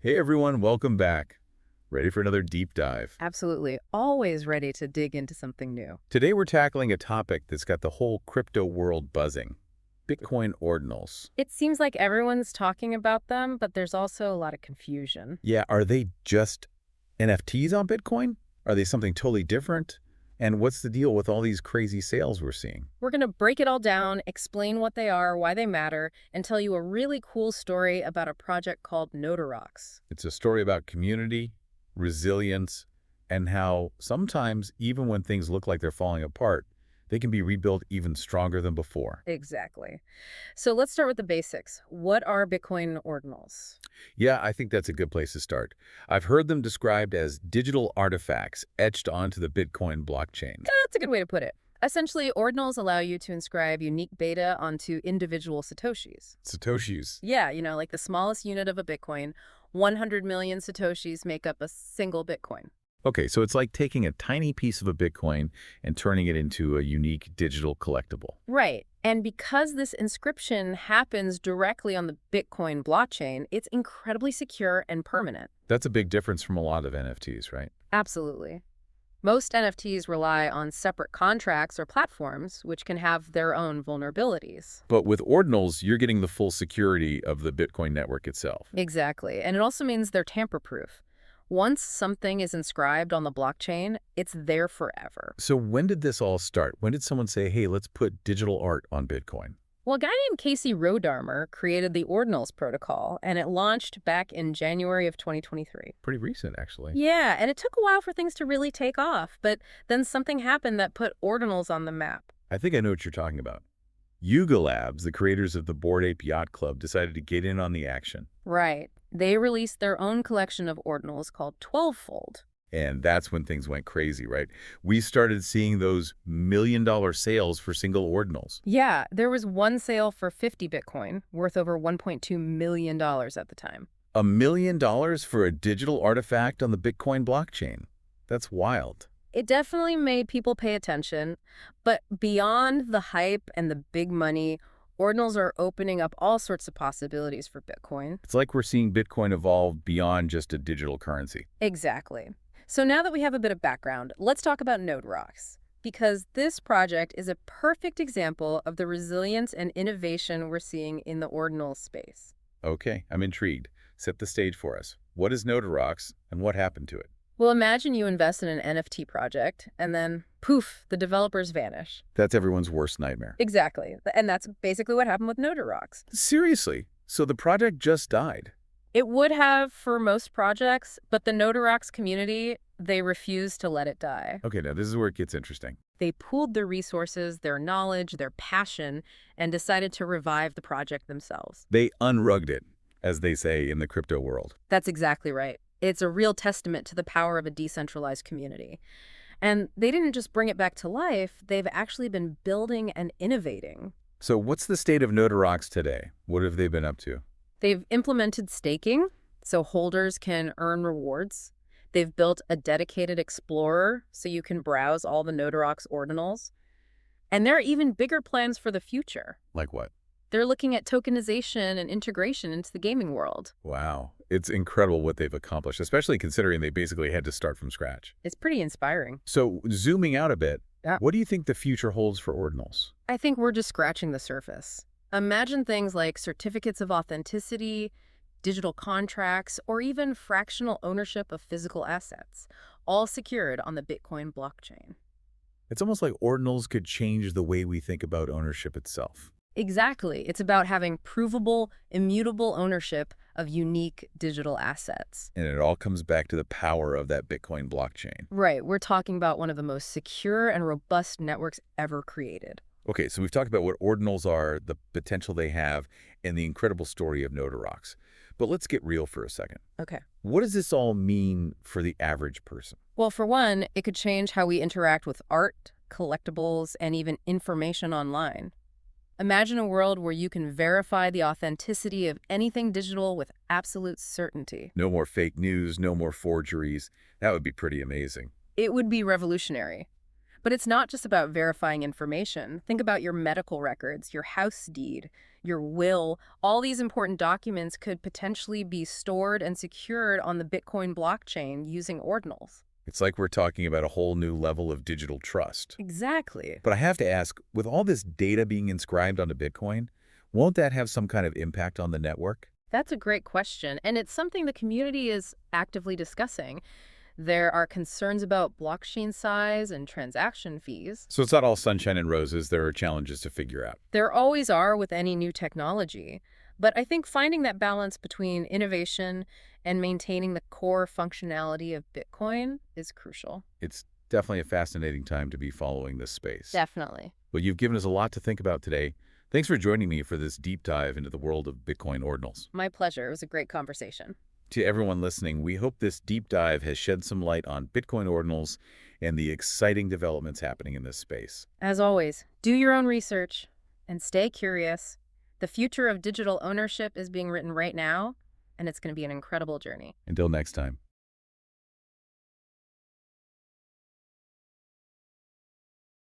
Hey everyone, welcome back. Ready for another deep dive? Absolutely. Always ready to dig into something new. Today we're tackling a topic that's got the whole crypto world buzzing. Bitcoin Ordinals. It seems like everyone's talking about them, but there's also a lot of confusion. Yeah, are they just NFTs on Bitcoin? Are they something totally different? And what's the deal with all these crazy sales we're seeing? We're going to break it all down, explain what they are, why they matter, and tell you a really cool story about a project called Nodorox. It's a story about community, resilience, and how sometimes, even when things look like they're falling apart, they can be rebuilt even stronger than before. Exactly. So let's start with the basics. What are Bitcoin Ordinals? Yeah, I think that's a good place to start. I've heard them described as digital artifacts etched onto the Bitcoin blockchain. That's a good way to put it. Essentially, ordinals allow you to inscribe unique data onto individual satoshis. Satoshis. Yeah, like the smallest unit of a Bitcoin, 100 million satoshis make up a single Bitcoin. Okay, so it's like taking a tiny piece of a Bitcoin and turning it into a unique digital collectible. Right. And because this inscription happens directly on the Bitcoin blockchain, it's incredibly secure and permanent. That's a big difference from a lot of NFTs, right? Absolutely. Most NFTs rely on separate contracts or platforms, which can have their own vulnerabilities. But with ordinals, you're getting the full security of the Bitcoin network itself. Exactly. And it also means they're tamper-proof. Once something is inscribed on the blockchain, it's there forever. So when did this all start? When did someone say, hey, let's put digital art on Bitcoin? Well, a guy named Casey Rodarmer created the Ordinals protocol, and it launched back in January of 2023. Pretty recent, actually. Yeah, and it took a while for things to really take off, but then something happened that put Ordinals on the map. I think I know what you're talking about. Yuga Labs, the creators of the Bored Ape Yacht Club, decided to get in on the action. Right. They released their own collection of Ordinals called 12-fold. And that's when things went crazy, right? We started seeing those million-dollar sales for single ordinals. Yeah, there was one sale for 50 Bitcoin, worth over $1.2 million at the time. $1 million for a digital artifact on the Bitcoin blockchain. That's wild. It definitely made people pay attention, but beyond the hype and the big money, Ordinals are opening up all sorts of possibilities for Bitcoin. It's like we're seeing Bitcoin evolve beyond just a digital currency. Exactly. So now that we have a bit of background, let's talk about Nodorox, because this project is a perfect example of the resilience and innovation we're seeing in the ordinal space. Okay, I'm intrigued. Set the stage for us. What is Nodorox and what happened to it? Well, imagine you invest in an NFT project, and then, poof, the developers vanish. That's everyone's worst nightmare. Exactly. And that's basically what happened with Nodorox. Seriously? So the project just died? It would have for most projects, but the Nodorox community, they refused to let it die. Okay, now this is where it gets interesting. They pooled their resources, their knowledge, their passion, and decided to revive the project themselves. They unrugged it, as they say in the crypto world. That's exactly right. It's a real testament to the power of a decentralized community. And they didn't just bring it back to life, they've actually been building and innovating. So what's the state of Nodorox today? What have they been up to? They've implemented staking, so holders can earn rewards. They've built a dedicated explorer, so you can browse all the Nodorox ordinals. And there are even bigger plans for the future. Like what? They're looking at tokenization and integration into the gaming world. Wow. It's incredible what they've accomplished, especially considering they basically had to start from scratch. It's pretty inspiring. So zooming out a bit, Yeah. what do you think the future holds for ordinals? I think we're just scratching the surface. Imagine things like certificates of authenticity, digital contracts, or even fractional ownership of physical assets, all secured on the Bitcoin blockchain. It's almost like ordinals could change the way we think about ownership itself. Exactly. It's about having provable, immutable ownership of unique digital assets. And it all comes back to the power of that Bitcoin blockchain. Right. We're talking about one of the most secure and robust networks ever created. Okay, so we've talked about what ordinals are, the potential they have, and the incredible story of Nodorox. But let's get real for a second. Okay. What does this all mean for the average person? Well, for one, it could change how we interact with art, collectibles, and even information online. Imagine a world where you can verify the authenticity of anything digital with absolute certainty. No more fake news, no more forgeries. That would be pretty amazing. It would be revolutionary. But it's not just about verifying information. Think about your medical records, your house deed, your will. All these important documents could potentially be stored and secured on the Bitcoin blockchain using ordinals. It's like we're talking about a whole new level of digital trust. Exactly. But I have to ask, with all this data being inscribed onto Bitcoin, won't that have some kind of impact on the network? That's a great question, and it's something the community is actively discussing. There are concerns about blockchain size and transaction fees. So it's not all sunshine and roses. There are challenges to figure out. There always are with any new technology, but I think finding that balance between innovation and maintaining the core functionality of Bitcoin is crucial. It's definitely a fascinating time to be following this space. Definitely. But you've given us a lot to think about today. Thanks for joining me for this deep dive into the world of Bitcoin ordinals. My pleasure. It was a great conversation. To everyone listening, we hope this deep dive has shed some light on Bitcoin ordinals and the exciting developments happening in this space. As always, do your own research and stay curious. The future of digital ownership is being written right now, and it's going to be an incredible journey. Until next time.